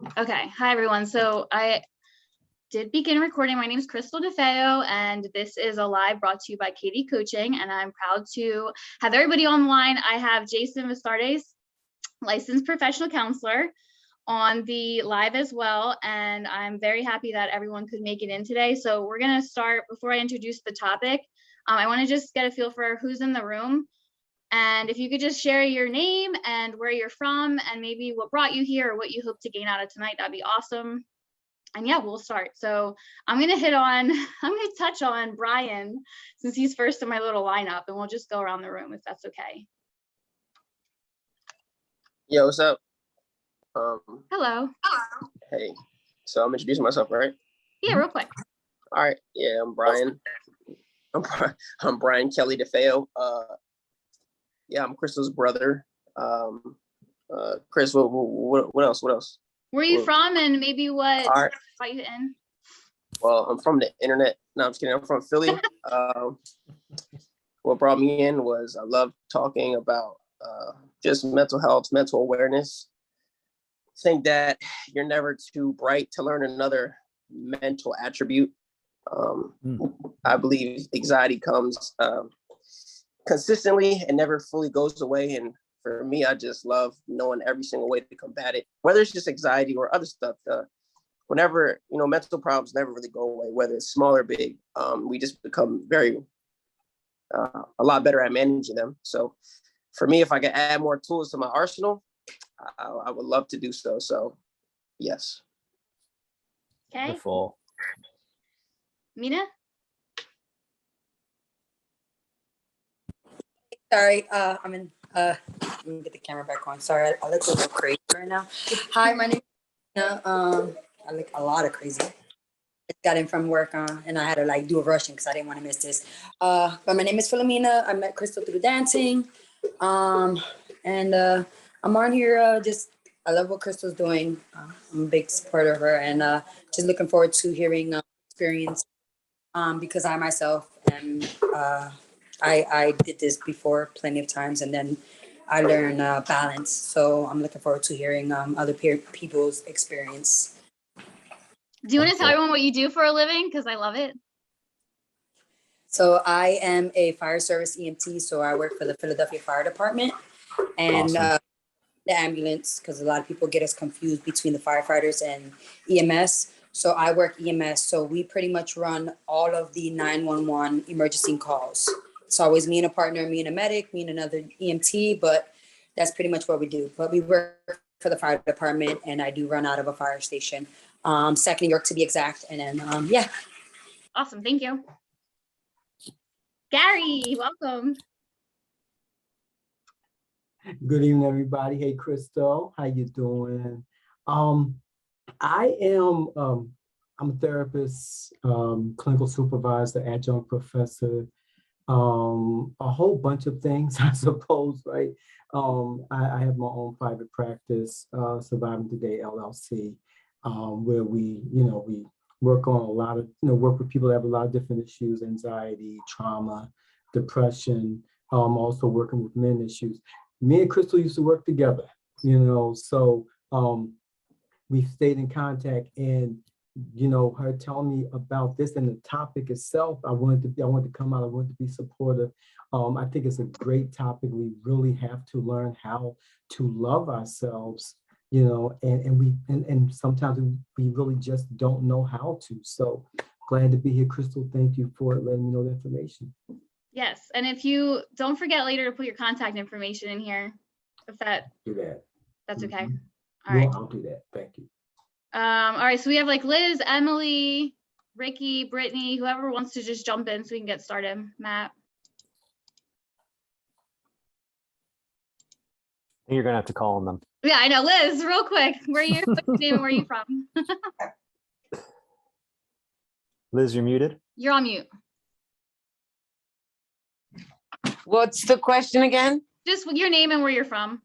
Okay, hi everyone. So I did begin recording. My name is Kristal DeFeo, and this is a live brought to you by KD Coaching, and I'm proud to have everybody online. I have Jason Vastardis, licensed professional counselor, on the live as well, and I'm very happy that everyone could make it in today. So we're gonna start, before I introduce the topic, I wanna just get a feel for who's in the room. And if you could just share your name and where you're from and maybe what brought you here or what you hope to gain out of tonight, that'd be awesome. And yeah, we'll start. So I'm gonna touch on Brian since he's first in my little lineup, and we'll just go around the room if that's okay. Yo, what's up? Hello. Hey, so I'm introducing myself, right? Yeah, real quick. All right, yeah, I'm Brian. I'm Brian Kelly DeFeo. Yeah, I'm Kristal's brother. Chris, what else? What else? Where are you from, and maybe what All brought you in? Well, I'm from the internet. No, I'm just kidding. I'm from Philly. What brought me in was I love talking about just mental health, mental awareness. Think that you're never too bright to learn another mental attribute. I believe anxiety comes consistently and never fully goes away. And for me, I just love knowing every single way to combat it, whether it's just anxiety or other stuff. Whenever, mental problems never really go away, whether it's small or big. We just become a lot better at managing them. So for me, if I could add more tools to my arsenal, I would love to do so. So yes. Okay. Wonderful. Mina? Sorry, I'm in. Let me get the camera back on. Sorry, I look a little crazy right now. Hi, my name is Nina. I look a lot of crazy. I got in from work and I had to do a rushing because I didn't want to miss this. But my name is Philomena. I met Kristal through dancing. And I'm on here I love what Kristal's doing. I'm a big supporter of her and just looking forward to hearing experience because I myself am I did this before plenty of times, and then I learned balance. So I'm looking forward to hearing other people's experience. Do you want to tell everyone what you do for a living? Because I love it. So I am a fire service EMT. So I work for the Philadelphia Fire Department and Awesome. the ambulance, because a lot of people get us confused between the firefighters and EMS. So I work EMS. So we pretty much run all of the 911 emergency calls. It's always me and a partner, me and a medic, me and another EMT, but that's pretty much what we do. But we work for the fire department, and I do run out of a fire station, Second New York to be exact. And then, yeah. Awesome, thank you. Gary, welcome. Good evening, everybody. Hey, Kristal, how you doing? I'm a therapist, clinical supervisor, adjunct professor, a whole bunch of things, I suppose, right? I have my own private practice, Surviving Today LLC, where we work on a lot of, work with people that have a lot of different issues, anxiety, trauma, depression, also working with men issues. Me and Kristal used to work together, so we've stayed in contact, and her telling me about this and the topic itself, I wanted to come out, I wanted to be supportive. I think it's a great topic. We really have to learn how to love ourselves, and sometimes we really just don't know how to. So glad to be here, Kristal. Thank you for letting me know the information. Yes, and if you don't forget later to put your contact information in here, if do that. That's okay. Mm-hmm. All right. I'll do that. Thank you. All right, so we have Liz, Emily, Ricky, Brittany, whoever wants to just jump in so we can get started. Matt. You're gonna have to call on them. Yeah, I know. Liz, real quick, what's your name and where are you from? Liz, you're muted. You're on mute. What's the question again? Just your name and where you're from.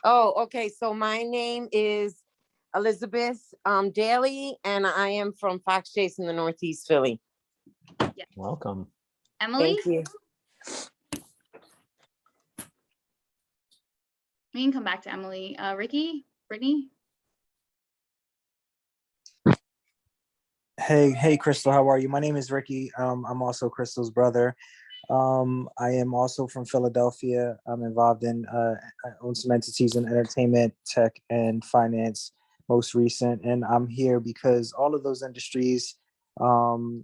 Oh, okay. So my name is Elizabeth Daly, and I am from Fox Chase in the Northeast Philly. Yes. Welcome. Emily? Thank you. We can come back to Emily. Ricky? Brittany? Hey, Kristal, how are you? My name is Ricky. I'm also Kristal's brother. I am also from Philadelphia. I'm involved in, I own some entities in entertainment, tech, and finance, most recent. And I'm here because all of those industries, um,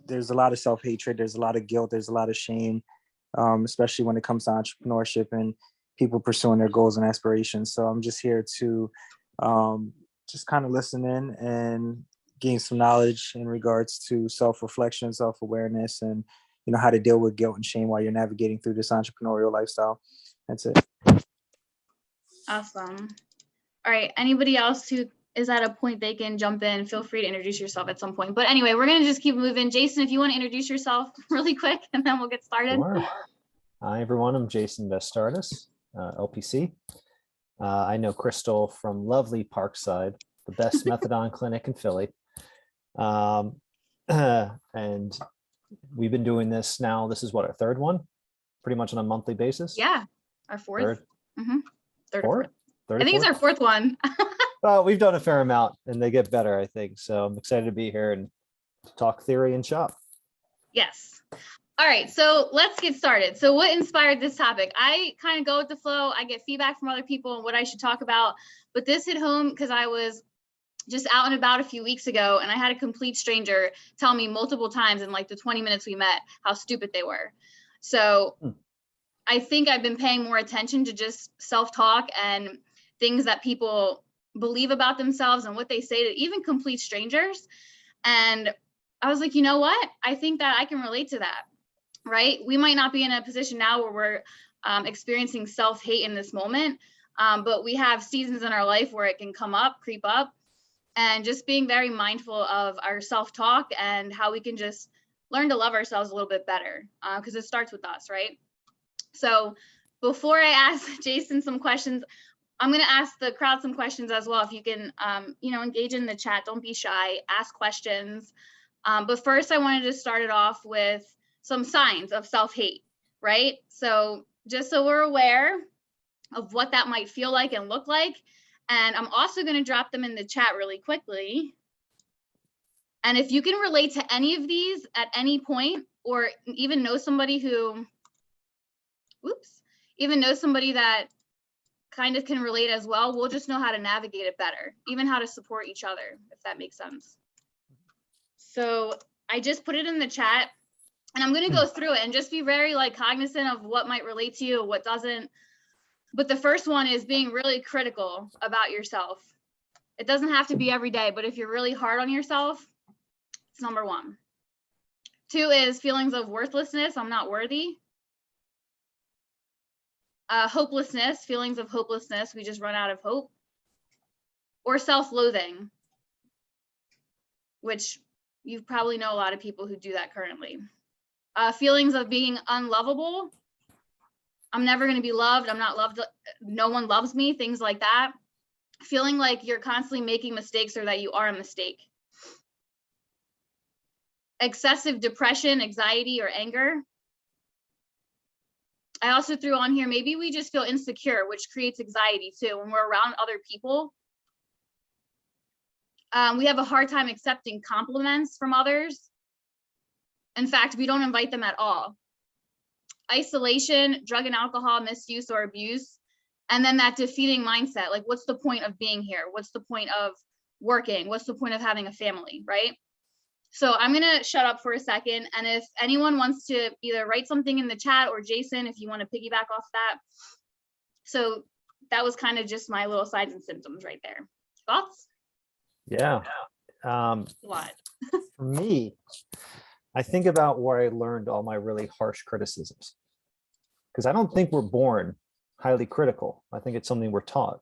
there's a lot of self-hatred, there's a lot of guilt, there's a lot of shame, especially when it comes to entrepreneurship and people pursuing their goals and aspirations. So I'm just here to just kind of listen in and gain some knowledge in regards to self-reflection, self-awareness, and how to deal with guilt and shame while you're navigating through this entrepreneurial lifestyle. That's it. Awesome. All right. Anybody else who is at a point they can jump in, feel free to introduce yourself at some point. But anyway, we're going to just keep moving. Jason, if you want to introduce yourself really quick, and then we'll get started. Sure. Hi, everyone. I'm Jason Vastardis, LPC. I know Kristal from lovely Parkside, the best methadone clinic in Philly. And we've been doing this now. This is what, our third one? Pretty much on a monthly basis? Yeah, our fourth. Third? Third or Fourth? fourth. Third I think it's our fourth one. Well, we've done a fair amount and they get better, I think. So I'm excited to be here and talk theory and shop. Yes. All right, so let's get started. So what inspired this topic? I kind of go with the flow. I get feedback from other people on what I should talk about, but this hit home because I was just out and about a few weeks ago, and I had a complete stranger tell me multiple times in like the 20 minutes we met how stupid they were. So I think I've been paying more attention to just self-talk and things that people believe about themselves and what they say to even complete strangers. And I was like, you know what? I think that I can relate to that, right? We might not be in a position now where we're experiencing self-hate in this moment, but we have seasons in our life where it can come up, creep up, and just being very mindful of our self-talk and how we can just learn to love ourselves a little bit better, because it starts with us, right? So before I ask Jason some questions, I'm going to ask the crowd some questions as well. If you can, engage in the chat, don't be shy, ask questions. But first I wanted to start it off with some signs of self-hate, right? So just so we're aware of what that might feel like and look like. And I'm also going to drop them in the chat really quickly. And if you can relate to any of these at any point, or even know somebody who, that kind of can relate as well, we'll just know how to navigate it better, even how to support each other, if that makes sense. So I just put it in the chat, and I'm going to go through it and just be very cognizant of what might relate to you, what doesn't. But the first one is being really critical about yourself. It doesn't have to be every day, but if you're really hard on yourself, it's number one. 2 is feelings of worthlessness. I'm not worthy. Hopelessness, feelings of hopelessness. We just run out of hope. Or self-loathing, which you probably know a lot of people who do that currently. Feelings of being unlovable. I'm never going to be loved. I'm not loved. No one loves me. Things like that. Feeling like you're constantly making mistakes or that you are a mistake. Excessive depression, anxiety, or anger. I also threw on here, maybe we just feel insecure, which creates anxiety too. When we're around other people, we have a hard time accepting compliments from others. In fact, we don't invite them at all. Isolation, drug and alcohol misuse or abuse, and then that defeating mindset, like what's the point of being here? What's the point of working? What's the point of having a family, right? So I'm gonna shut up for a second, and if anyone wants to either write something in the chat, or Jason, if you want to piggyback off that. So that was kind of just my little signs and symptoms right there. Thoughts? Yeah. What? For me, I think about where I learned all my really harsh criticisms, because I don't think we're born highly critical. I think it's something we're taught.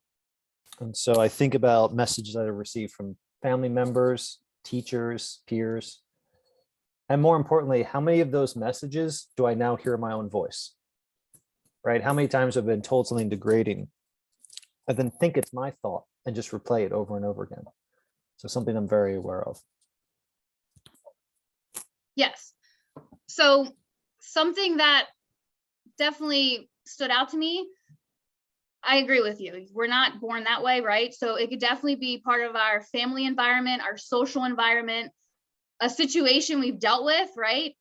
And so I think about messages that I received from family members, teachers, peers, and more importantly, how many of those messages do I now hear my own voice, right? How many times have I been told something degrading and then think it's my thought and just replay it over and over again? So something I'm very aware of. Yes. So something that definitely stood out to me, I agree with you. We're not born that way, right? So it could definitely be part of our family environment, our social environment, a situation we've dealt with, right?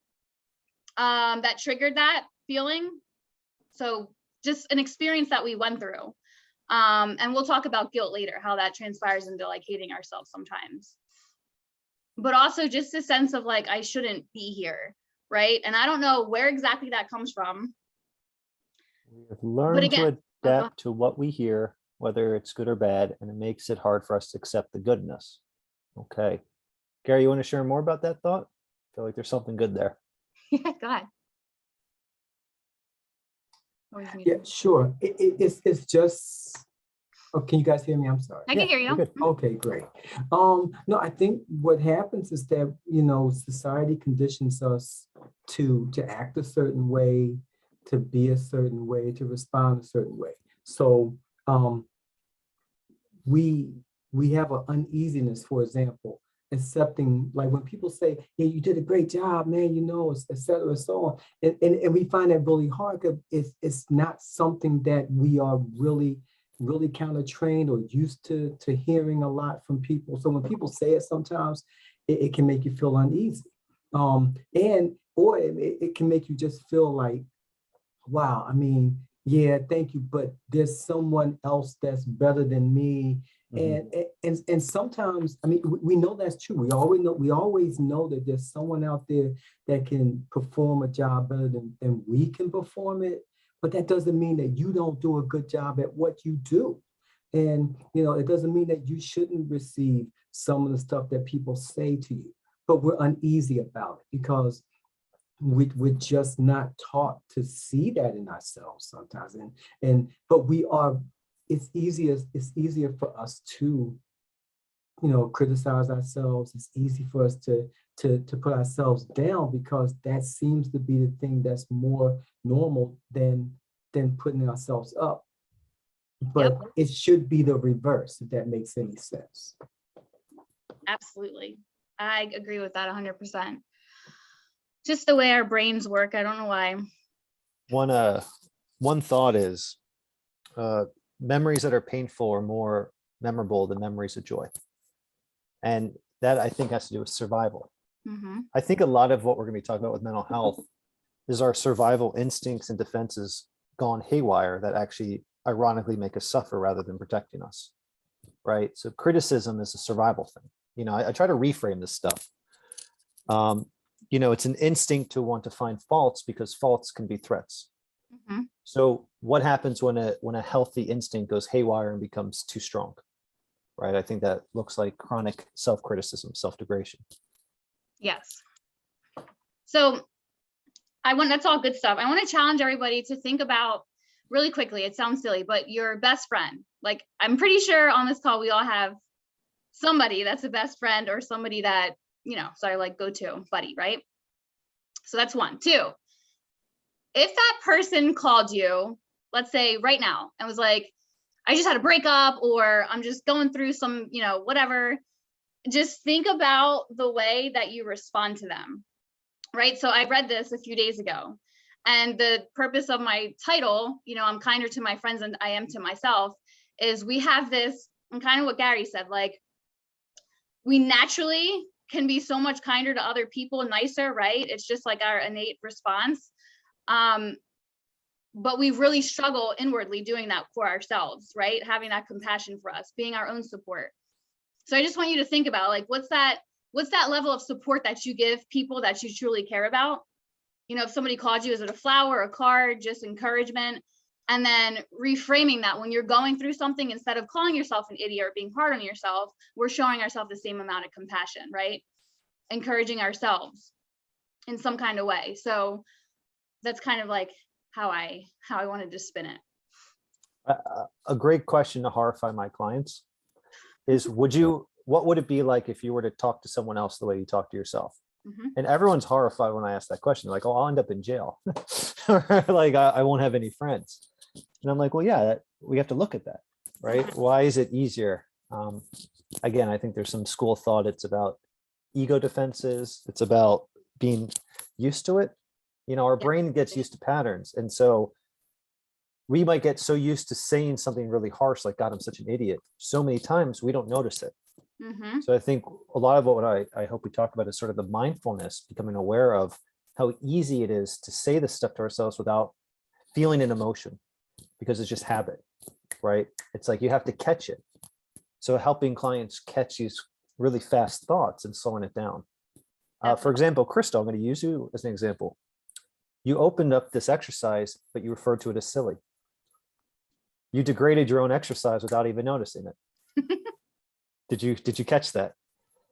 That triggered that feeling. So just an experience that we went through. And we'll talk about guilt later, how that transpires into like hating ourselves sometimes. But also just a sense of like, I shouldn't be here, right? And I don't know where exactly that comes from. We have learned again, to adapt to what we hear, whether it's good or bad, and it makes it hard for us to accept the goodness. Okay. Gary, you want to share more about that thought? I feel like there's something good there. Yeah, go ahead. Yeah, sure. It's just, oh, can you guys hear me? I'm sorry. I can hear you. Okay, great. No, I think what happens is that, you know, society conditions us to act a certain way, to be a certain way, to respond a certain way. So we have an uneasiness, for example, accepting, like when people say, yeah, you did a great job, man, you know, et cetera, so on. And we find that really hard because it's not something that we are really kind of trained or used to hearing a lot from people. So when people say it sometimes, it can make you feel uneasy. Or it can make you just feel like, wow, I mean, yeah, thank you, but there's someone else that's better than me. And sometimes, I mean, we know that's true. We always know that there's someone out there that can perform a job better than we can perform it. But that doesn't mean that you don't do a good job at what you do. And, you know, it doesn't mean that you shouldn't receive some of the stuff that people say to you. But we're uneasy about it because we're just not taught to see that in ourselves sometimes. But we are, it's easier for us to, you know, criticize ourselves. It's easy for us to put ourselves down because that seems to be the thing that's more normal than putting ourselves up. But it should be the reverse, if that makes any sense. Absolutely. I agree with that 100%. Just the way our brains work. I don't know why. One thought is memories that are painful are more memorable than memories of joy. And that I think has to do with survival. I think a lot of what we're going to be talking about with mental health is our survival instincts and defenses gone haywire that actually ironically make us suffer rather than protecting us. Right. So criticism is a survival thing. You know, I try to reframe this stuff. You know, it's an instinct to want to find faults because faults can be threats. So what happens when a healthy instinct goes haywire and becomes too strong? Right. I think that looks like chronic self-criticism, self-degradation. Yes. So that's all good stuff. I want to challenge everybody to think about really quickly. It sounds silly, but your best friend. Like, I'm pretty sure on this call, we all have somebody that's a best friend or somebody that, you know, sorry, like go-to buddy, right? So that's one. Two, if that person called you, let's say right now, and was like, I just had a breakup, or I'm just going through some, you know, whatever, just think about the way that you respond to them, right? So I read this a few days ago, and the purpose of my title, you know, I'm kinder to my friends than I am to myself, is we have this, and kind of what Gary said, like, we naturally can be so much kinder to other people, nicer, right? It's just like our innate response. But we really struggle inwardly doing that for ourselves, right? Having that compassion for us, being our own support. So I just want you to think about, like, what's that level of support that you give people that you truly care about? You know, if somebody called you, is it a flower, a card, just encouragement? And then reframing that when you're going through something, instead of calling yourself an idiot or being hard on yourself, we're showing ourselves the same amount of compassion, right? Encouraging ourselves in some kind of way. So that's kind of like how I wanted to spin it. A great question to horrify my clients is, what would it be like if you were to talk to someone else the way you talk to yourself? And everyone's horrified when I ask that question. They're like, oh, I'll end up in jail. Like, I won't have any friends. And I'm like, well, yeah, we have to look at that, right? Why is it easier? Again, I think there's some school of thought. It's about ego defenses. It's about being used to it. You know, our brain gets used to patterns. And so we might get so used to saying something really harsh, like, God, I'm such an idiot, so many times we don't notice it. Mm-hmm. So I think a lot of what I hope we talk about is sort of the mindfulness, becoming aware of how easy it is to say this stuff to ourselves without feeling an emotion, because it's just habit, right? It's like you have to catch it. So helping clients catch these really fast thoughts and slowing it down. For example, Kristal, I'm going to use you as an example. You opened up this exercise, but you referred to it as silly. You degraded your own exercise without even noticing it. Did you catch that?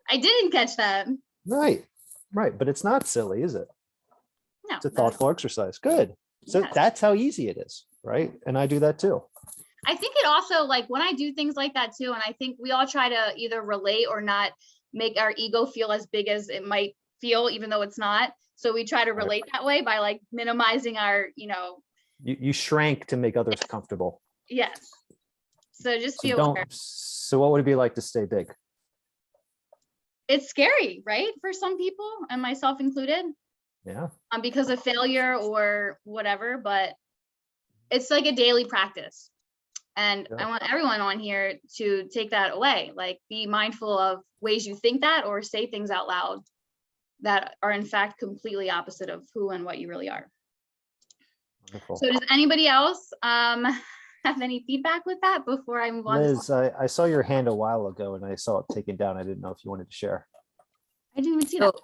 I didn't catch that. Right. But it's not silly, is it? No. It's a thoughtful exercise. Good. So Yes. that's how easy it is, right? And I do that too. I think it also, like, when I do things like that too, and I think we all try to either relate or not make our ego feel as big as it might feel, even though it's not. So we try to Right. relate that way by like minimizing our, You shrank to make others comfortable. yes. So just be So aware. so what would it be like to stay big? It's scary, right? For some people, and myself included, Yeah. because of failure or whatever, but it's like a daily practice. And Yeah. I want everyone on here to take that away, like be mindful of ways you think that or say things out loud that are in fact completely opposite of who and what you really are. Wonderful. So does anybody else have any feedback with that before I move on? Liz, I saw your hand a while ago and I saw it taken down. I didn't know if you wanted to share. I didn't even see that.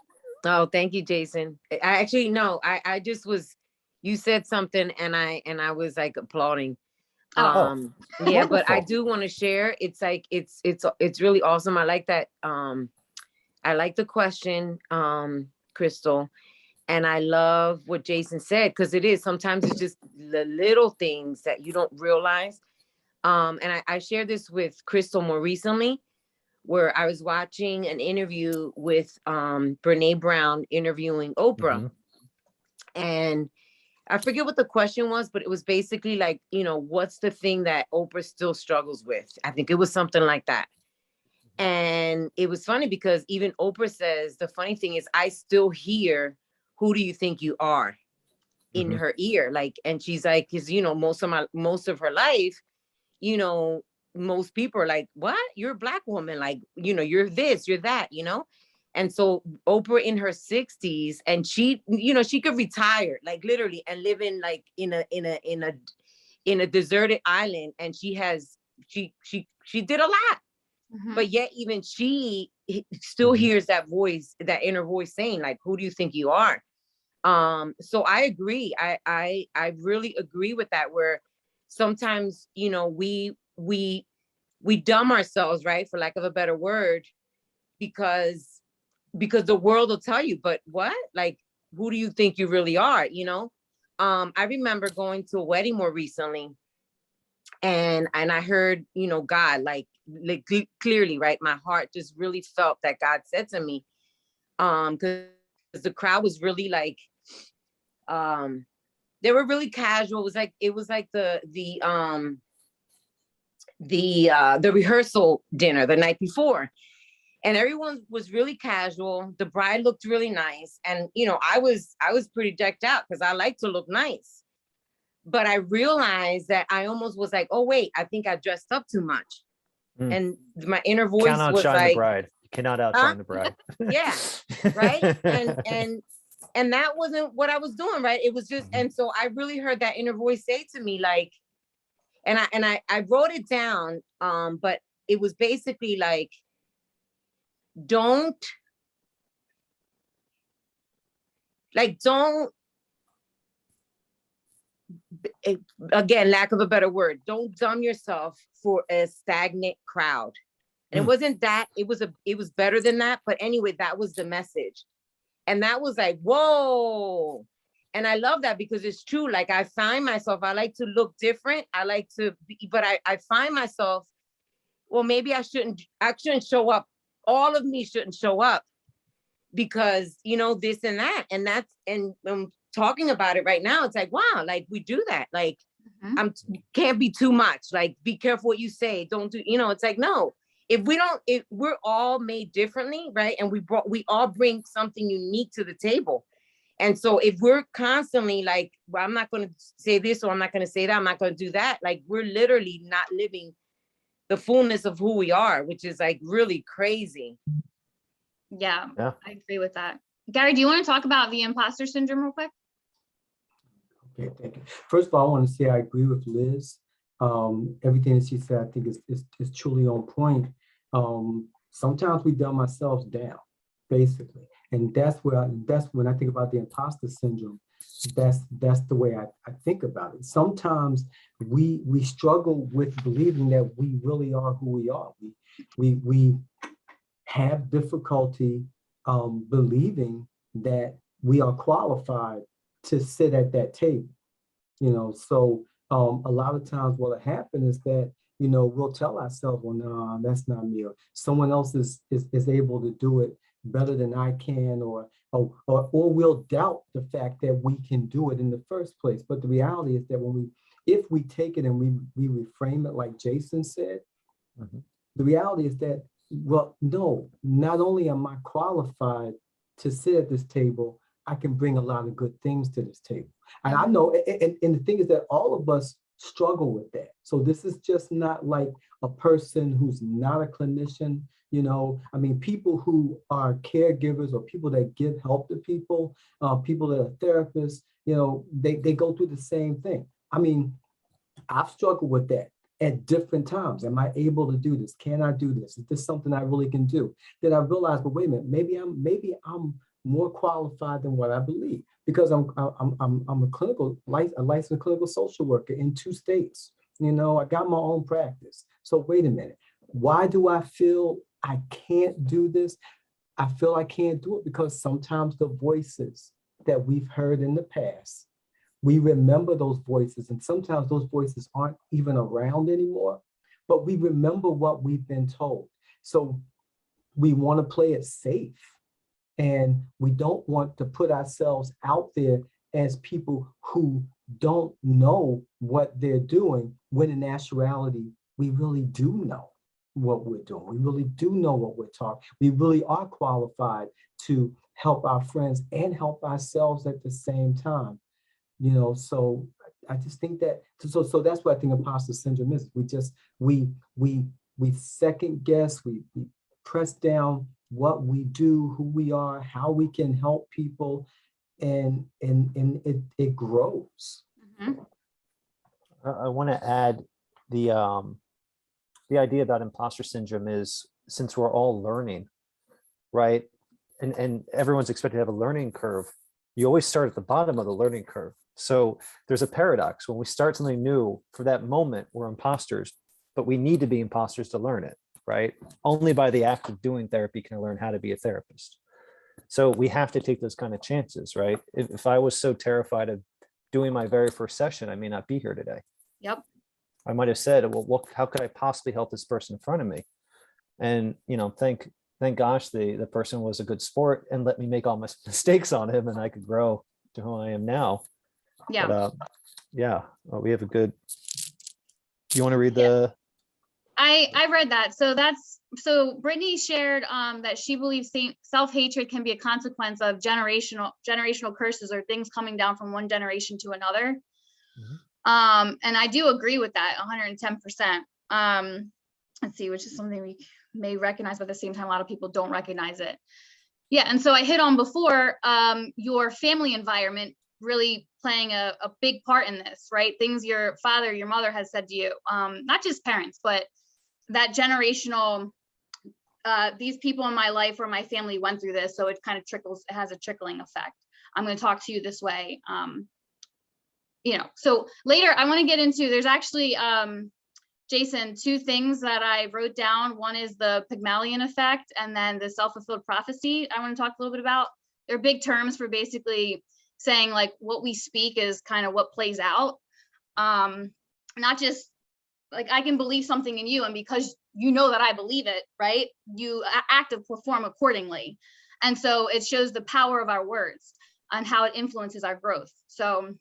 Oh, thank you, Jason. I actually, no, I just was, you said something and I was like applauding. Oh. Yeah, but I Wonderful. do want to share. It's like, it's really awesome. I like that. I like the question, Kristal. And I love what Jason said, because it is, sometimes it's just the little things that you don't realize. And I shared this with Kristal more recently, where I was watching an interview with Brene Brown interviewing Oprah. Mhm. And I forget what the question was, but it was basically like, what's the thing that Oprah still struggles with? I think it was something like that. And it was funny because even Oprah says, the funny thing is I still hear, who do you think you are, in Mhm. her ear? Like, and she's like, because, most of her life, most people are like, what? You're a Black woman. Like, you're this, you're that, And so Oprah in her 60s, and she, she could retire, like literally, and live in like in a deserted island. And she did a lot. Mhm. But yet even she still Mhm. hears that voice, that inner voice saying like, who do you think you are? So I agree. I really agree with that, where sometimes, we dumb ourselves, right? For lack of a better word, because the world will tell you, but what? Like, who do you think you really are? I remember going to a wedding more recently, and I heard, God, like clearly, right? My heart just really felt that God said to me, because the crowd was really like, they were really casual. It was like the rehearsal dinner the night before, and everyone was really casual. The bride looked really nice, and I was pretty decked out because I like to look nice. But I realized that I almost was like, oh wait, I think I dressed up too much. Mm. And my inner voice Cannot was outshine the like, bride. You cannot outshine the bride. Yeah, right. And that wasn't what I was doing, right? It was just, and so I really heard that inner voice say to me, like, and I wrote it down, but it was basically like, don't again, lack of a better word, don't dumb yourself for a stagnant crowd. And it wasn't that, it was better than that. But anyway, that was the message. And that was like, whoa. And I love that because it's true. Like, I find myself, I like to look different. I like to be, but I find myself, well, maybe I shouldn't show up. All of me shouldn't show up because, this and that. And and I'm talking about it right now. It's like, wow, like we do that. Like, can't be too much. Like, be careful what you say. Don't do, it's like, no. If we're all made differently, right? And we all bring something unique to the table. And so if we're constantly like, well, I'm not going to say this, or I'm not going to say that, I'm not going to do that. Like, we're literally not living the fullness of who we are, which is like really crazy. Yeah, Yeah. I agree with that. Gary, do you want to talk about the imposter syndrome real quick? Okay, thank you. First of all, I want to say I agree with Liz. Everything that she said, I think is truly on point. Sometimes we dumb ourselves down, basically, and that's when I think about the imposter syndrome. That's the way I think about it. Sometimes we struggle with believing that we really are who we are. We have difficulty believing that we are qualified to sit at that table. So a lot of times what'll happen is that we'll tell ourselves, well, no, that's not me, or someone else is able to do it better than I can, or we'll doubt the fact that we can do it in the first place. But the reality is that if we take it and we reframe it like Jason said, the reality is that, well, no, not only am I qualified to sit at this table, I can bring a lot of good things to this table. And I know, and the thing is that all of us struggle with that. So this is just not like a person who's not a clinician. I mean, people who are caregivers or people that give help to people, people that are therapists, they go through the same thing. I mean, I've struggled with that at different times. Am I able to do this? Can I do this? Is this something I really can do? Then I realized, but wait a minute, maybe I'm more qualified than what I believe, because I'm a licensed clinical social worker in 2 states. I got my own practice. So wait a minute, why do I feel I can't do this? I feel I can't do it because sometimes the voices that we've heard in the past, we remember those voices, and sometimes those voices aren't even around anymore, but we remember what we've been told. So we want to play it safe, and we don't want to put ourselves out there as people who don't know what they're doing, when in actuality, we really do know what we're doing. We really do know what we're talking. We really are qualified to help our friends and help ourselves at the same time. So I just think that, so that's what I think imposter syndrome is. We second guess, we press down what we do, who we are, how we can help people, and it grows. I want to add the idea about imposter syndrome is, since we're all learning, right? And everyone's expected to have a learning curve. You always start at the bottom of the learning curve. So there's a paradox. When we start something new, for that moment, we're imposters, but we need to be imposters to learn it, right? Only by the act of doing therapy can I learn how to be a therapist. So we have to take those kind of chances, right? If I was so terrified of doing my very first session, I may not be here today. Yep. I might have said, well, how could I possibly help this person in front of me? And, thank gosh, the person was a good sport and let me make all my mistakes on him, and I could grow to who I am now. Yeah. But, we have a good, do you want to read the? I read that. So Brittany shared that she believes self-hatred can be a consequence of generational curses, or things coming down from one generation to another. And I do agree with that 110%. Let's see, which is something we may recognize, but at the same time, a lot of people don't recognize it. Yeah, and so I hit on before, your family environment really playing a big part in this, right? Things your father, your mother has said to you, not just parents, but that generational, these people in my life or my family went through this, so it kind of trickles, it has a trickling effect. I'm going to talk to you this way. So later I want to get into, there's actually, Jason, 2 things that I wrote down. One is the Pygmalion effect, and then the self-fulfilled prophecy I want to talk a little bit about. They're big terms for basically saying like what we speak is kind of what plays out. Not just like I can believe something in you, and because you know that I believe it, right? You act and perform accordingly. And so it shows the power of our words and how it influences our growth. So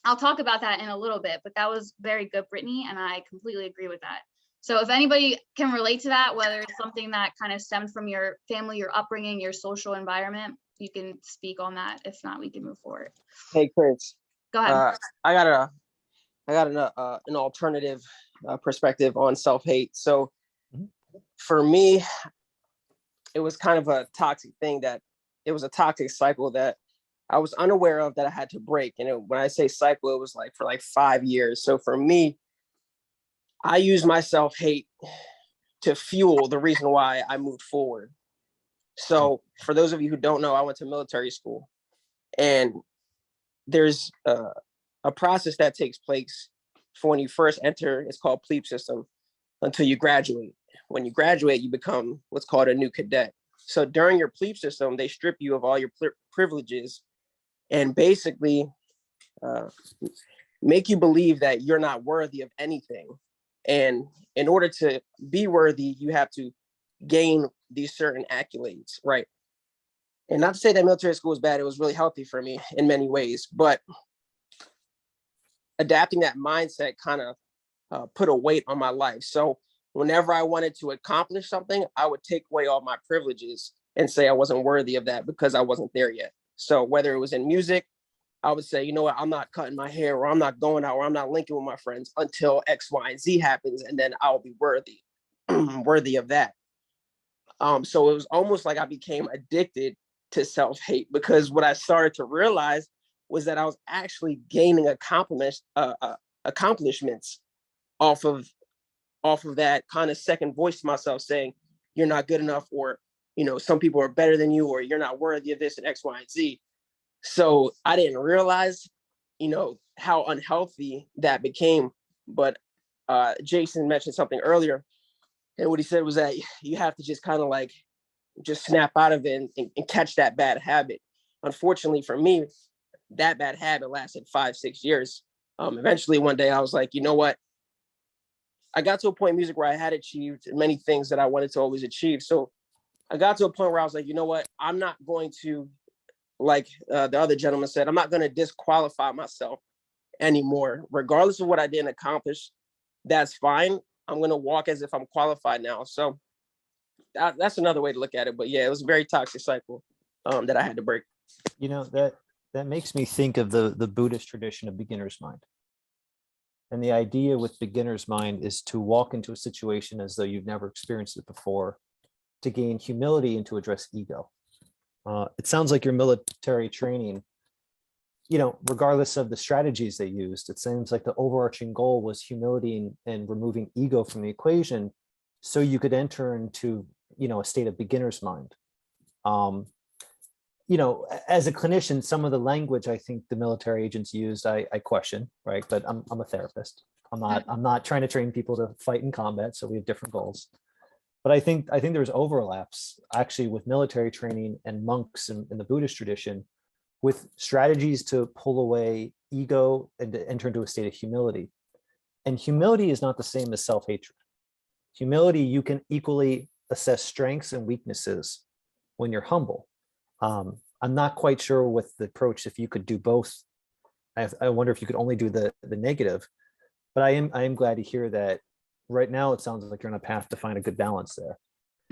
I'll talk about that in a little bit, but that was very good, Brittany, and I completely agree with that. So if anybody can relate to that, whether it's something that kind of stemmed from your family, your upbringing, your social environment, you can speak on that. If not, we can move forward. Hey, Chris. Go ahead. I got an alternative perspective on self-hate. So for me, it was kind of a toxic thing it was a toxic cycle that I was unaware of that I had to break. And when I say cycle, it was like for like 5 years. So for me, I use my self-hate to fuel the reason why I moved forward. So for those of you who don't know, I went to military school, and there's a process that takes place for when you first enter. It's called plebe system until you graduate. When you graduate, you become what's called a new cadet. So during your plebe system, they strip you of all your privileges and basically make you believe that you're not worthy of anything. And in order to be worthy, you have to gain these certain accolades, right? And not to say that military school was bad, it was really healthy for me in many ways, but adapting that mindset kind of put a weight on my life. So whenever I wanted to accomplish something, I would take away all my privileges and say I wasn't worthy of that because I wasn't there yet. So whether it was in music, I would say, you know what, I'm not cutting my hair, or I'm not going out, or I'm not linking with my friends until X, Y, and Z happens, and then I'll be worthy, worthy of that. So it was almost like I became addicted to self-hate, because what I started to realize was that I was actually gaining accomplishments off of that kind of second voice to myself saying, you're not good enough, or, you know, some people are better than you, or you're not worthy of this and X, Y, and Z. So I didn't realize, you know, how unhealthy that became. But Jason mentioned something earlier, and what he said was that you have to just kind of like just snap out of it and catch that bad habit. Unfortunately for me, that bad habit lasted 5-6 years. Eventually one day I was like, you know what? I got to a point in music where I had achieved many things that I wanted to always achieve. So I got to a point where I was like, you know what? I'm not going to, like the other gentleman said, I'm not going to disqualify myself anymore. Regardless of what I didn't accomplish, that's fine. I'm going to walk as if I'm qualified now. So that's another way to look at it. But yeah, it was a very toxic cycle that I had to break. You know, that makes me think of the Buddhist tradition of beginner's mind. And the idea with beginner's mind is to walk into a situation as though you've never experienced it before, to gain humility and to address ego. It sounds like your military training, you know, regardless of the strategies they used, it seems like the overarching goal was humility and removing ego from the equation, so you could enter into, you know, a state of beginner's mind. You know, as a clinician, some of the language I think the military agents used, I question, right? But I'm a therapist. I'm not trying to train people to fight in combat, so we have different goals. But I think there's overlaps actually with military training and monks in the Buddhist tradition, with strategies to pull away ego and to enter into a state of humility. And humility is not the same as self-hatred. Humility, you can equally assess strengths and weaknesses when you're humble. I'm not quite sure with the approach if you could do both. I wonder if you could only do the negative. But I am glad to hear that right now it sounds like you're on a path to find a good balance there.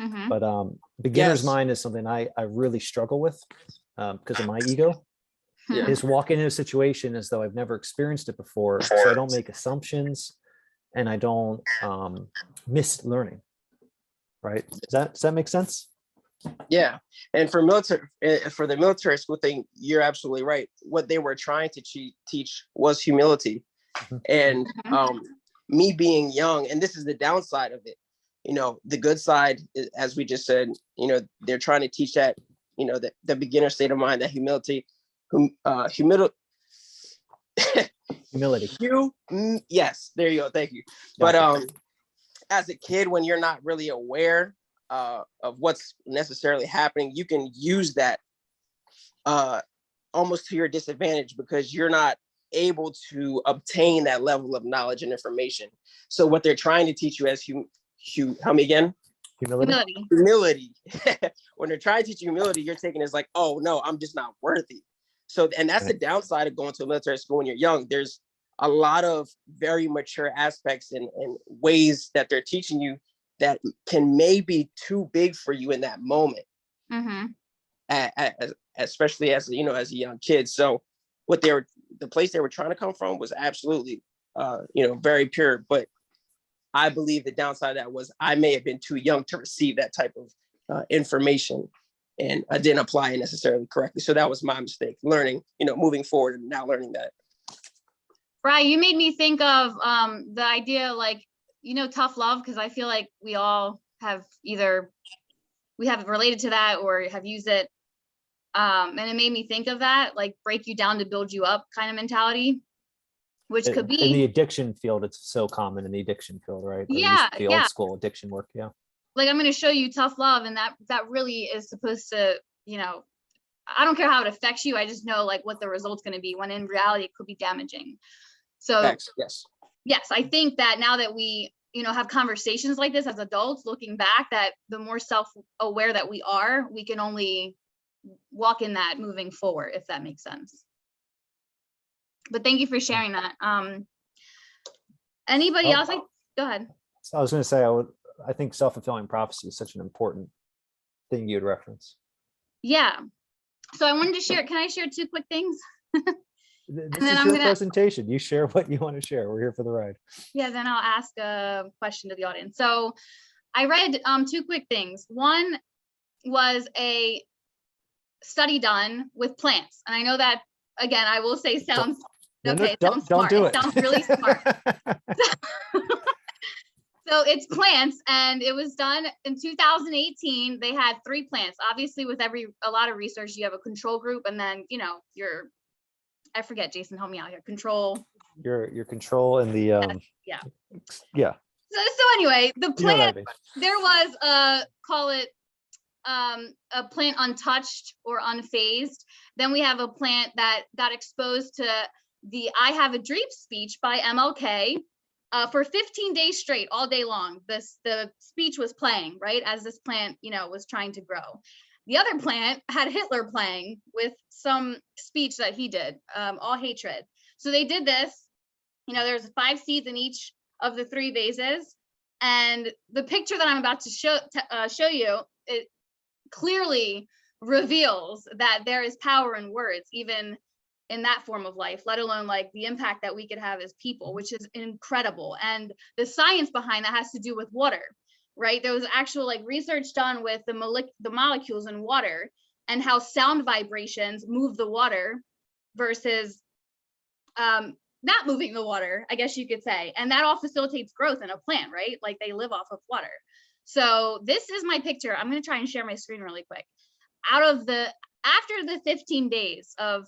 Mm-hmm. But beginner's mind is something I really struggle with because of my ego. Yeah. Is walking in a situation as though I've never experienced it before, so I don't make assumptions and I don't miss learning. Right? Does that make sense? Yeah, and for the military school thing, you're absolutely right. What they were trying to teach was humility. And me being young, and this is the downside of it, you know, the good side, as we just said, you know, they're trying to teach that, you know, the beginner state of mind, that humility, yes, there you go, thank you. But as a kid, when you're not really aware of what's necessarily happening, you can use that almost to your disadvantage, because you're not able to obtain that level of knowledge and information. So what they're trying to teach you as help me again? Humility. When they're trying to teach you humility, you're taking it as like, oh no, I'm just not worthy. So, and that's the downside of going to a military school when you're young. There's a lot of very mature aspects and ways that they're teaching you that can maybe too big for you in that moment. Especially as, you know, as a young kid. So the place they were trying to come from was absolutely, you know, very pure. But I believe the downside of that was I may have been too young to receive that type of information, and I didn't apply it necessarily correctly. So that was my mistake, learning, moving forward and now learning that. Brian, you made me think of the idea, like, tough love, because I feel like we all have we have related to that or have used it. And it made me think of that, like break you down to build you up kind of mentality, which could be in the addiction field. It's so common in the addiction field, right? Or Yeah, the old school addiction work. Yeah. Like, I'm going to show you tough love, and that really is supposed to, I don't care how it affects you. I just know like what the result's going to be, when in reality it could be damaging. So Thanks. Yes. I think that now that we, have conversations like this as adults, looking back, that the more self-aware that we are, we can only walk in that moving forward, if that makes sense. But thank you for sharing that. Anybody else? Go ahead. I was going to say, I think self-fulfilling prophecy is such an important thing you'd reference. Yeah. So I wanted to share, can I share 2 quick things? This is your presentation. You share what you want to share. We're here for the ride. Yeah, then I'll ask a question to the audience. So I read 2 quick things. One was a study done with plants. And I know that, again, I will say sounds, okay, it sounds smart. It sounds really smart. So it's plants, and it was done in 2018. They had 3 plants. Obviously, with a lot of research, you have a control group, and then, I forget, Jason, help me out here. Control. Your control and the yeah. So anyway, the plant, there was call it a plant untouched or unfazed. Then we have a plant that got exposed to the "I Have a Dream" speech by MLK for 15 days straight, all day long. The speech was playing, right, as this plant, was trying to grow. The other plant had Hitler playing with some speech that he did, all hatred. So they did this, there's 5 seeds in each of the 3 vases. And the picture that I'm about to show you, it clearly reveals that there is power in words, even in that form of life, let alone like the impact that we could have as people, which is incredible. And the science behind that has to do with water. Right, there was actual like research done with the molecules in water and how sound vibrations move the water versus not moving the water, I guess you could say. And that all facilitates growth in a plant, right? Like they live off of water. So this is my picture. I'm going to try and share my screen really quick. After the 15 days of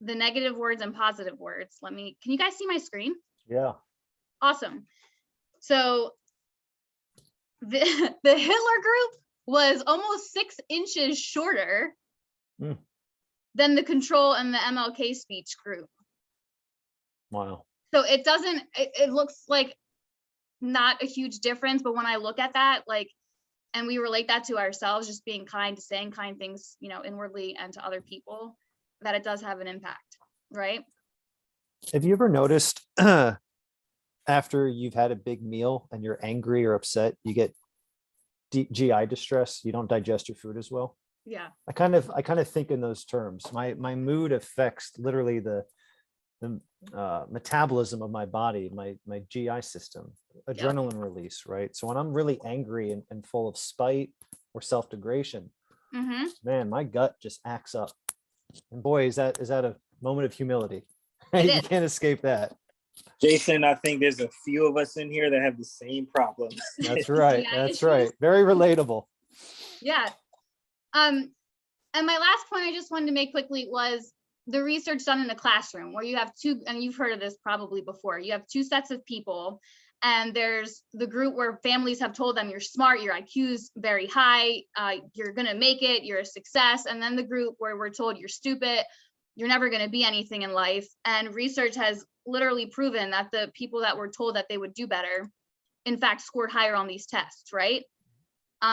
the negative words and positive words, can you guys see my screen? Yeah. Awesome. So the Hitler group was almost 6 inches shorter than the control and the MLK speech group. Wow. So it looks like not a huge difference, but when I look at that, like, and we relate that to ourselves, just being kind, saying kind things, inwardly and to other people, that it does have an impact, right? Have you ever noticed after you've had a big meal and you're angry or upset, you get GI distress? You don't digest your food as well. Yeah. I kind of think in those terms. My mood affects literally the metabolism of my body, my GI system, adrenaline release, right? So when I'm really angry and full of spite or self-degradation, man, my gut just acts up. And boy, is that a moment of humility. You can't escape that. Jason, I think there's a few of us in here that have the same problem. That's right. That's right. Very relatable. Yeah. And my last point I just wanted to make quickly was the research done in a classroom where you have 2, and you've heard of this probably before, you have 2 sets of people, and there's the group where families have told them you're smart, your IQ's very high, you're gonna make it, you're a success, and then the group where we're told you're stupid, you're never gonna be anything in life. And research has literally proven that the people that were told that they would do better, in fact, scored higher on these tests, right?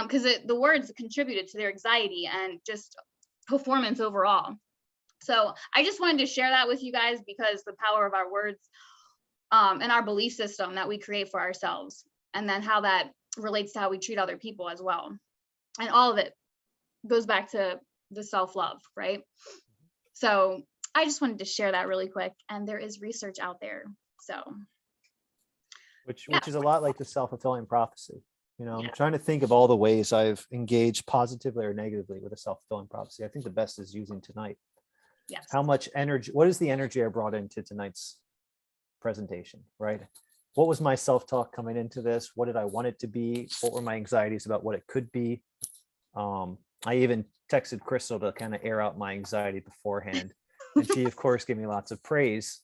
Because the words contributed to their anxiety and just performance overall. So I just wanted to share that with you guys, because the power of our words and our belief system that we create for ourselves, and then how that relates to how we treat other people as well. And all of it goes back to the self-love, right? So I just wanted to share that really quick. And there is research out there. So which Yeah. is a lot like the self-fulfilling prophecy. You know, I'm Yeah. trying to think of all the ways I've engaged positively or negatively with a self-fulfilling prophecy. I think the best is using tonight. Yes. How much energy, what is the energy I brought into tonight's presentation, right? What was my self-talk coming into this? What did I want it to be? What were my anxieties about what it could be? I even texted Kristal to kind of air out my anxiety beforehand. And she, of course, gave me lots of praise.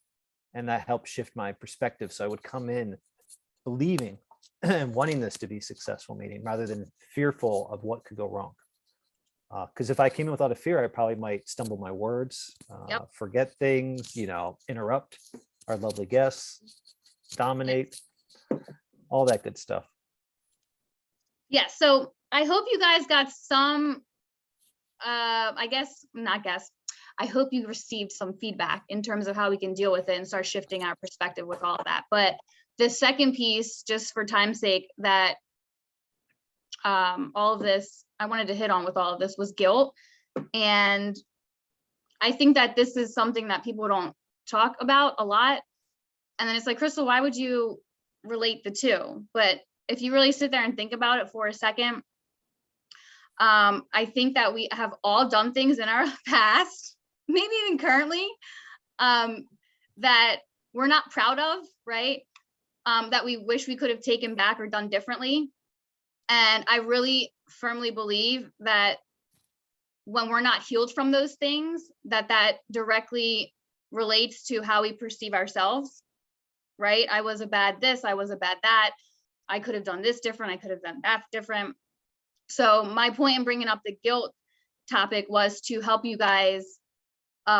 And that helped shift my perspective. So I would come in believing and wanting this to be a successful meeting rather than fearful of what could go wrong. Because if I came in without a fear, I probably might stumble my words, Yep. forget things, you know, interrupt our lovely guests, dominate, all that good stuff. Yeah, so I hope you guys got some, I hope you received some feedback in terms of how we can deal with it and start shifting our perspective with all of that. But the second piece, just for time's sake, that all of this, I wanted to hit on with all of this was guilt. And I think that this is something that people don't talk about a lot. And then it's like, Kristal, why would you relate the two? But if you really sit there and think about it for a second, I think that we have all done things in our past, maybe even currently, that we're not proud of, right? That we wish we could have taken back or done differently. And I really firmly believe that when we're not healed from those things, that directly relates to how we perceive ourselves, right? I was a bad this, I was a bad that. I could have done this different, I could have done that different. So my point in bringing up the guilt topic was to help you guys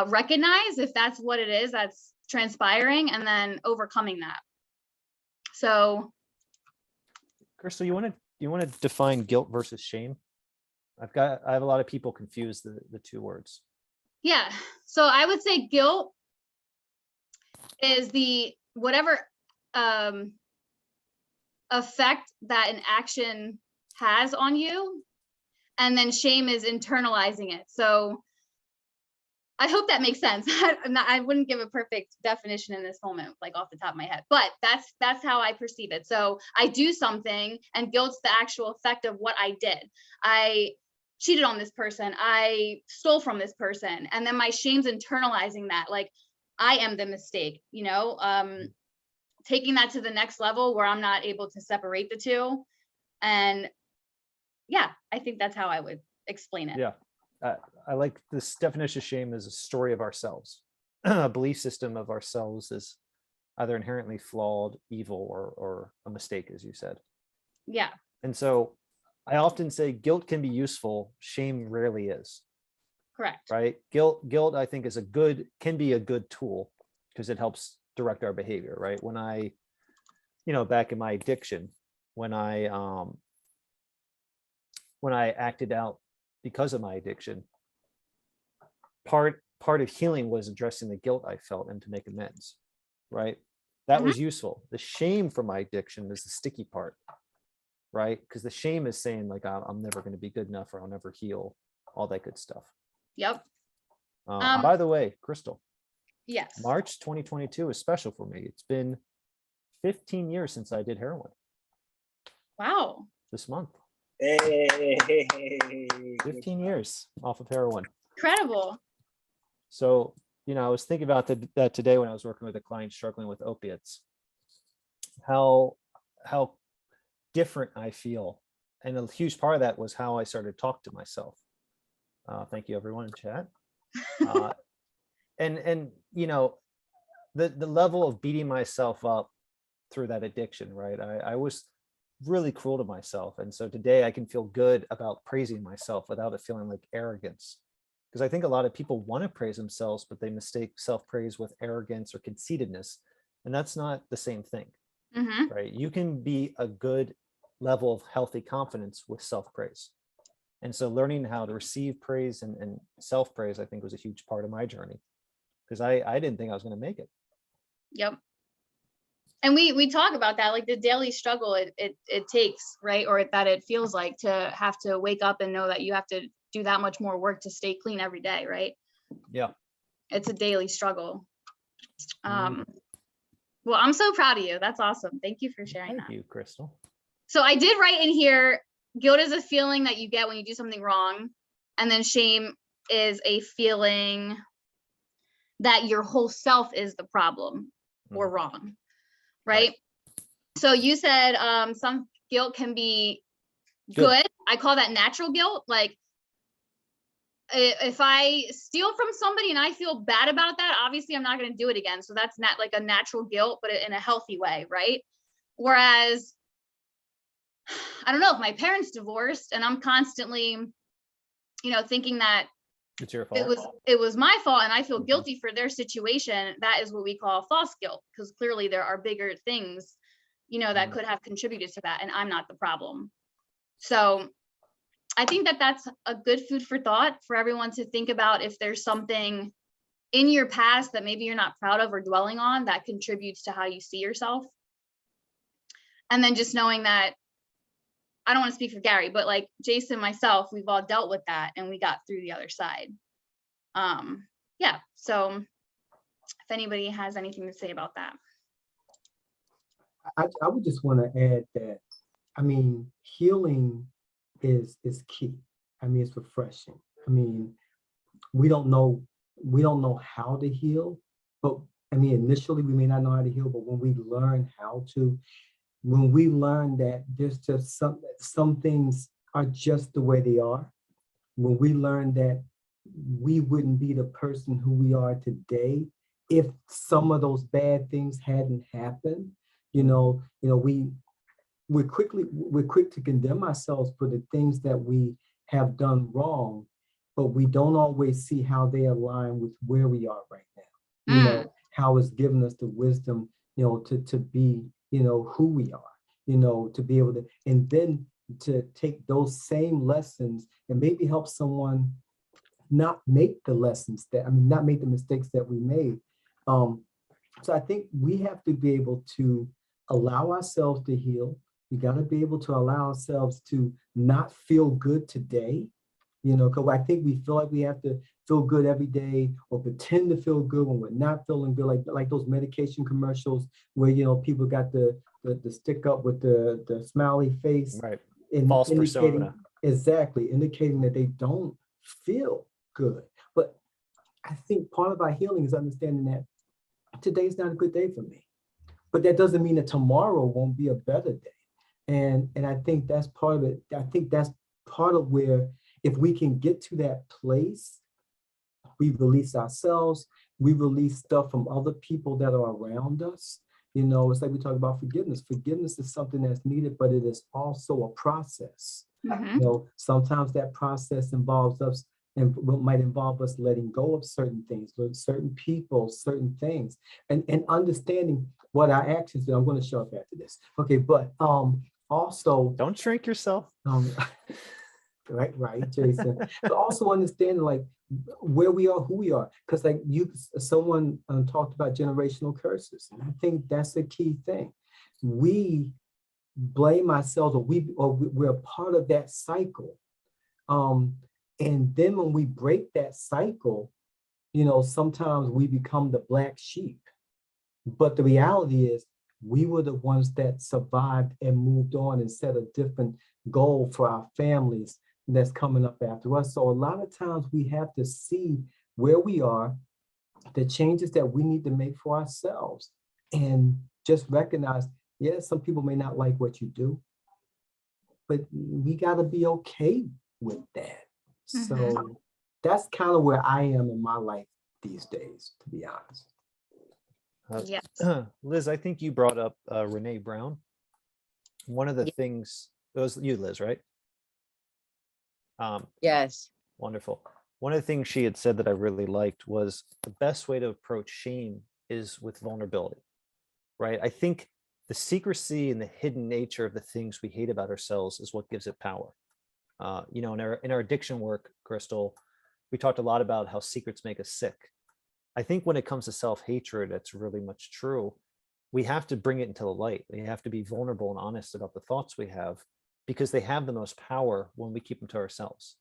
recognize if that's what it is that's transpiring and then overcoming that. So, Kristal, you want to define guilt versus shame? I have a lot of people confuse the two words. yeah, so I would say guilt is the whatever effect that an action has on you, and then shame is internalizing it. So I hope that makes sense. I wouldn't give a perfect definition in this moment, like off the top of my head, but that's how I perceive it. So I do something and guilt's the actual effect of what I did. I cheated on this person, I stole from this person, and then my shame's internalizing that, like I am the mistake, you know, taking that to the next level where I'm not able to separate the two. And yeah, I think that's how I would explain it. Yeah. I like this definition of shame as a story of ourselves. A belief system of ourselves is either inherently flawed, evil, or a mistake, as you said. Yeah. And so I often say guilt can be useful. Shame rarely is. Correct. Right? Guilt, I think, can be a good tool because it helps direct our behavior, right? When I, back in my addiction, when I acted out because of my addiction, part of healing was addressing the guilt I felt and to make amends, right? That was useful. The shame from my addiction is the sticky part, right? Because the shame is saying like, I'm never going to be good enough, or I'll never heal, all that good stuff. Yep. By the way, Kristal, Yes. March 2022 is special for me. It's been 15 years since I did heroin. Wow. This month. Hey. 15 years off of heroin. Incredible. So, I was thinking about that today when I was working with a client struggling with opiates, how different I feel. And a huge part of that was how I started to talk to myself. Thank you, everyone in chat. And the level of beating myself up through that addiction, right? I was really cruel to myself. And so today I can feel good about praising myself without it feeling like arrogance. Because I think a lot of people want to praise themselves, but they mistake self-praise with arrogance or conceitedness. And that's not the same thing, right? You can be a good level of healthy confidence with self-praise. And so learning how to receive praise and self-praise, I think, was a huge part of my journey, because I didn't think I was going to make it. Yep. And we talk about that, like the daily struggle it takes, right? Or that it feels like to have to wake up and know that you have to do that much more work to stay clean every day, right? Yeah. It's a daily struggle. What Well, I'm so proud of you. That's awesome. Thank you for sharing Thank that. you, Kristal. So I did write in here, guilt is a feeling that you get when you do something wrong. And then shame is a feeling that your whole self is the problem or wrong, right? So you said some guilt can be good. I call that natural guilt. Like if I steal from somebody and I feel bad about that, obviously I'm not going to do it again. So that's not like a natural guilt, but in a healthy way, right? Whereas, I don't know, if my parents divorced and I'm constantly, thinking that It's your fault. it was my fault and I feel Mhm. guilty for their situation, that is what we call false guilt, because clearly there are bigger things, that could have contributed to that, and I'm not the problem. So I think that that's a good food for thought for everyone to think about. If there's something in your past that maybe you're not proud of or dwelling on that contributes to how you see yourself. And then just knowing that, I don't want to speak for Gary, but like Jason, myself, we've all dealt with that and we got through the other side. Yeah. So if anybody has anything to say about that. I would just want to add that, I mean, healing is key. I mean, it's refreshing. I mean, we don't know how to heal, but I mean, initially we may not know how to heal, but when we learn how to, when we learn that there's just some things are just the way they are, when we learn that we wouldn't be the person who we are today if some of those bad things hadn't happened, we're quick to condemn ourselves for the things that we have done wrong, but we don't always see how they align with where we are right now. How it's given us the wisdom, to be, who we are, to be able to, and then to take those same lessons and maybe help someone not make the not make the mistakes that we made. So I think we have to be able to allow ourselves to heal. We got to be able to allow ourselves to not feel good today, because I think we feel like we have to feel good every day or pretend to feel good when we're not feeling good, like those medication commercials where, people got the stick up with the smiley face. Right. And False indicating, persona. exactly, indicating that they don't feel good. But I think part of our healing is understanding that today's not a good day for me, but that doesn't mean that tomorrow won't be a better day. And I think that's part of it. I think that's part of where, if we can get to that place, we release ourselves, we release stuff from other people that are around us. It's like we talk about forgiveness. Forgiveness is something that's needed, but it is also a process. Sometimes that process involves us, and might involve us letting go of certain things, certain people, certain things, and understanding what our actions do. I'm going to show up after this. Okay, but also Don't shrink yourself. right, Jason. But also understanding like where we are, who we are, because like someone talked about generational curses, and I think that's a key thing. We blame ourselves, or we're a part of that cycle. And then when we break that cycle, sometimes we become the black sheep. But the reality is we were the ones that survived and moved on and set a different goal for our families that's coming up after us. So a lot of times we have to see where we are, the changes that we need to make for ourselves, and just recognize, yes, some people may not like what you do, but we got to be okay with that. So that's kind of where I am in my life these days, to be honest. Yes. Liz, I think you brought up Renee Brown. One of the things, it was you, Liz, right? Yes. Wonderful. One of the things she had said that I really liked was the best way to approach shame is with vulnerability, right? I think the secrecy and the hidden nature of the things we hate about ourselves is what gives it power. In our addiction work, Kristal, we talked a lot about how secrets make us sick. I think when it comes to self-hatred, that's really much true. We have to bring it into the light. We have to be vulnerable and honest about the thoughts we have, because they have the most power when we keep them to ourselves,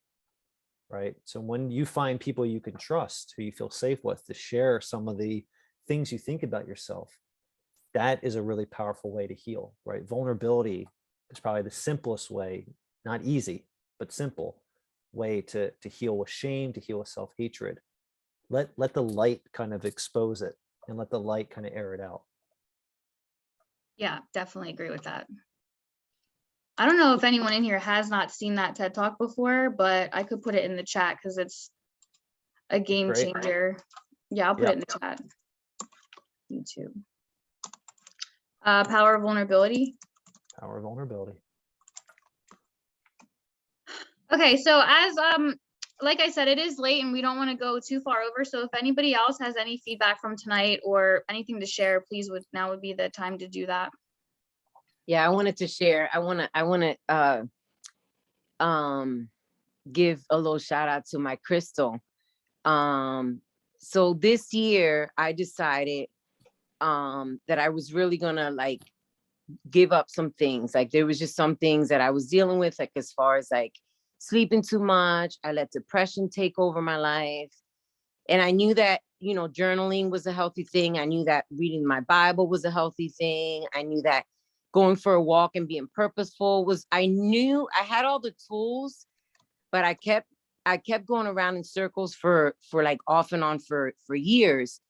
right? So when you find people you can trust, who you feel safe with, to share some of the things you think about yourself, that is a really powerful way to heal, right? Vulnerability is probably the simplest way, not easy, but simple way to heal with shame, to heal with self-hatred. Let the light kind of expose it and let the light kind of air it out. Yeah, definitely agree with that. I don't know if anyone in here has not seen that TED Talk before, but I could put it in the chat because it's a game Great. changer. Yeah, I'll put Yeah. it in the chat. YouTube. Power of vulnerability. Power of vulnerability. Okay, so as like I said, it is late and we don't want to go too far over. So if anybody else has any feedback from tonight or anything to share, please now would be the time to do that. Yeah, I wanted to share. I want to give a little shout out to my Kristal. So this year I decided that I was really gonna like give up some things. Like there was just some things that I was dealing with, like as far as like sleeping too much. I let depression take over my life. And I knew that, you know, journaling was a healthy thing. I knew that reading my Bible was a healthy thing. I knew that going for a walk and being purposeful was, I knew I had all the tools, but I kept going around in circles for like off and on for years.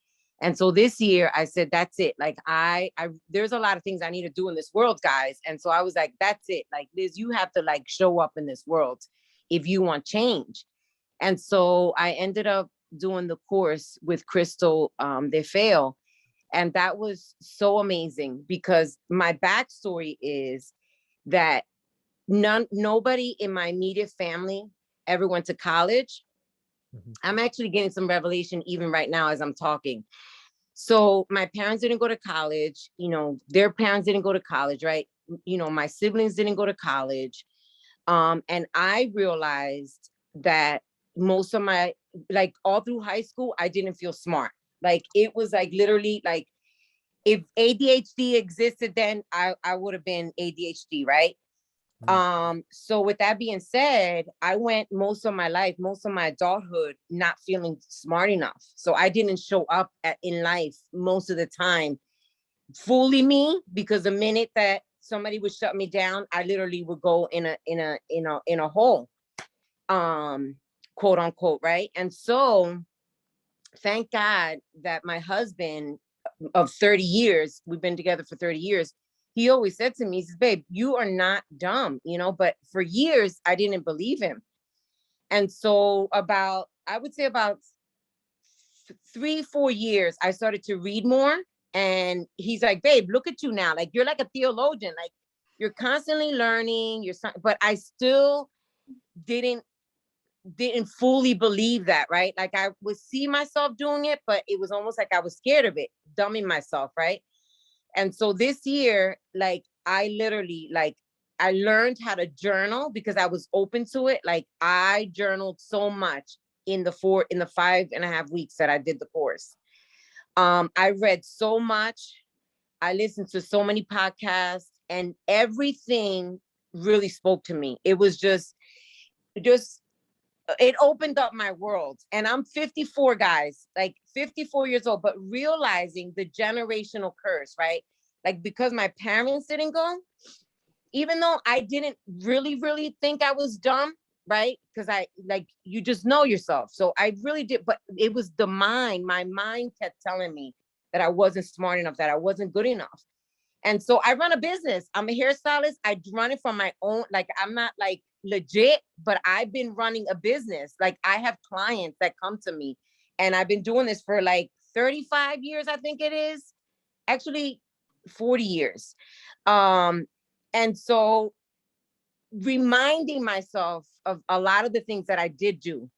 And so this year I said, that's it. Like I there's a lot of things I need to do in this world, guys. And so I was like, that's it. Like Liz, you have to like show up in this world if you want change. And so I ended up doing the course with Kristal DeFeo. And that was so amazing because my backstory is that nobody in my immediate family ever went to college. Mhm. I'm actually getting some revelation even right now as I'm talking. So my parents didn't go to college, you know, their parents didn't go to college, right? You know, my siblings didn't go to college. And I realized that most of my, like all through high school, I didn't feel smart. Like it was like literally like if ADHD existed, then I would have been ADHD, right? So with that being said, I went most of my life, most of my adulthood, not feeling smart enough. So I didn't show up in life most of the time fully me, because the minute that somebody would shut me down, I literally would go in a hole, quote unquote, right? And so thank God that my husband of 30 years, we've been together for 30 years, he always said to me, he says, babe, you are not dumb, you know, but for years, I didn't believe him. And so I would say about 3-4 years, I started to read more. And he's like, babe, look at you now. Like, you're like a theologian. Like, you're constantly learning. But I still didn't fully believe that, right? Like, I would see myself doing it, but it was almost like I was scared of it, dumbing myself, right? And so this year, like, I literally, like, I learned how to journal because I was open to it. Like, I journaled so much in the 5.5 weeks that I did the course. I read so much. I listened to so many podcasts, and everything really spoke to me. It was just it opened up my world. And I'm 54, guys, like 54 years old, but realizing the generational curse, right? Like, because my parents didn't go, even though I didn't really think I was dumb, right? Because you just know yourself. So I really did, but it was my mind kept telling me that I wasn't smart enough, that I wasn't good enough. And so I run a business. I'm a hairstylist. I run it from my own, like, I'm not like legit, but I've been running a business. Like, I have clients that come to me, and I've been doing this for like 35 years, I think it is. Actually, 40 years. And so reminding myself of a lot of the things that I did do,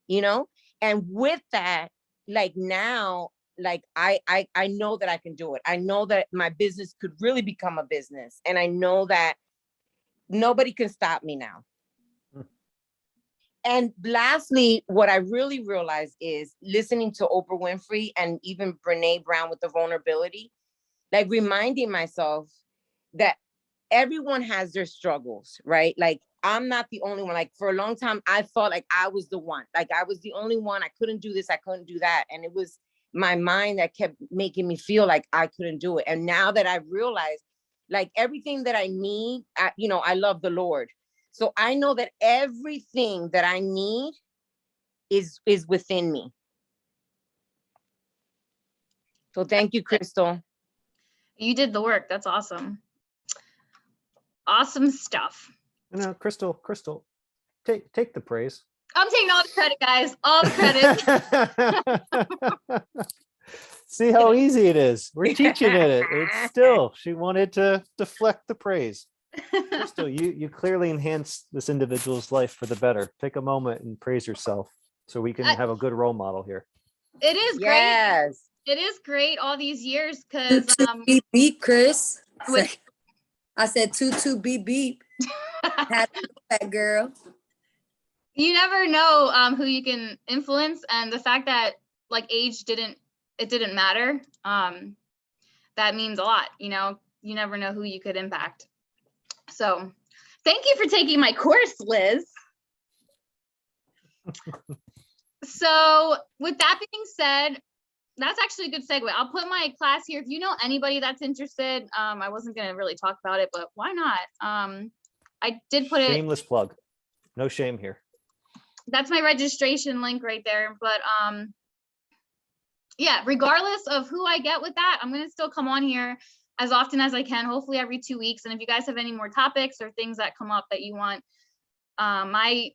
you know, and with that, like now, like I know that I can do it. I know that my business could really become a business, and I know that nobody can stop me now. And lastly, what I really realized is listening to Oprah Winfrey and even Brene Brown with the vulnerability, like reminding myself that everyone has their struggles, right? Like, I'm not the only one. Like, for a long time, I thought like I was the one. Like, I was the only one. I couldn't do this. I couldn't do that. And it was my mind that kept making me feel like I couldn't do it. And now that I've realized, like, everything that I need, I love the Lord. So I know that everything that I need is within me. So thank you, Kristal. You did the work. That's awesome. Awesome stuff. No, Kristal, take the praise. I'm taking all the credit, guys. All the credit. See how easy it is. We're teaching it. It's still, she wanted to deflect the praise. Kristal, you clearly enhanced this individual's life for the better. Take a moment and praise yourself so we can have a good role model here. It is great. Yes. It is great all these years because Beep beep, Chris. with- I said toot beep beep. Had to know that girl. you never know who you can influence, and the fact that like age didn't matter, that means a lot. You never know who you could impact. So thank you for taking my course, Liz. So with that being said, that's actually a good segue. I'll put my class here. If you know anybody that's interested, I wasn't going to really talk about it, but why not? I did put it. Shameless plug. No shame here. That's my registration link right there. But yeah, regardless of who I get with that, I'm going to still come on here as often as I can, hopefully every 2 weeks. And if you guys have any more topics or things that come up that you want my,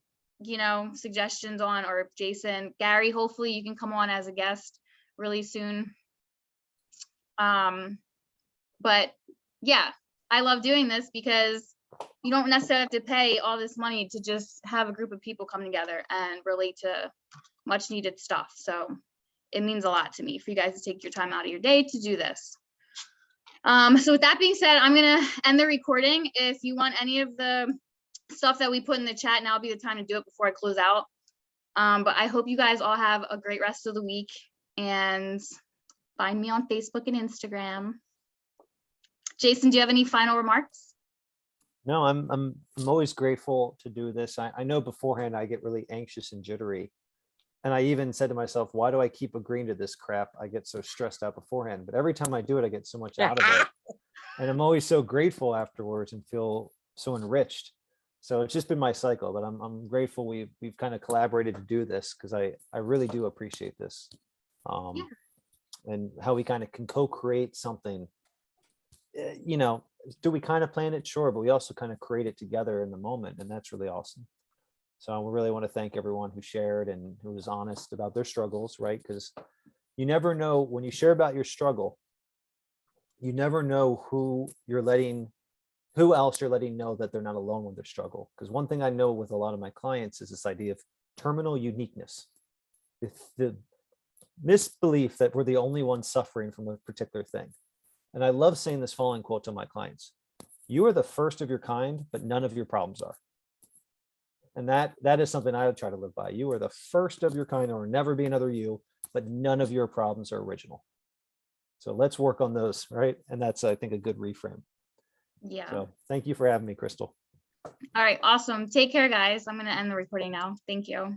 suggestions on, or Jason, Gary, hopefully you can come on as a guest really soon. But yeah, I love doing this because you don't necessarily have to pay all this money to just have a group of people come together and relate to much needed stuff. So it means a lot to me for you guys to take your time out of your day to do this. So with that being said, I'm gonna end the recording. If you want any of the stuff that we put in the chat, now would be the time to do it before I close out. But I hope you guys all have a great rest of the week, and find me on Facebook and Instagram. Jason, do you have any final remarks? No, I'm always grateful to do this. I know beforehand I get really anxious and jittery. And I even said to myself, why do I keep agreeing to this crap? I get so stressed out beforehand, but every time I do it, I get so much out of it. And I'm always so grateful afterwards and feel so enriched. So it's just been my cycle, but I'm grateful we've kind of collaborated to do this, because I really do appreciate this. And how we kind of can co-create something. Do we kind of plan it? Sure, but we also kind of create it together in the moment, and that's really awesome. So I really want to thank everyone who shared and who was honest about their struggles, right? Because you never know when you share about your struggle, you never know who else you're letting know that they're not alone with their struggle. Because one thing I know with a lot of my clients is this idea of terminal uniqueness, the misbelief that we're the only ones suffering from a particular thing. And I love saying this following quote to my clients: you are the first of your kind, but none of your problems are. And that is something I would try to live by. You are the first of your kind. There will never be another you, but none of your problems are original. So let's work on those, right? And that's, I think, a good reframe. Yeah. So thank you for having me, Kristal. All right, awesome. Take care, guys. I'm going to end the recording now. Thank you.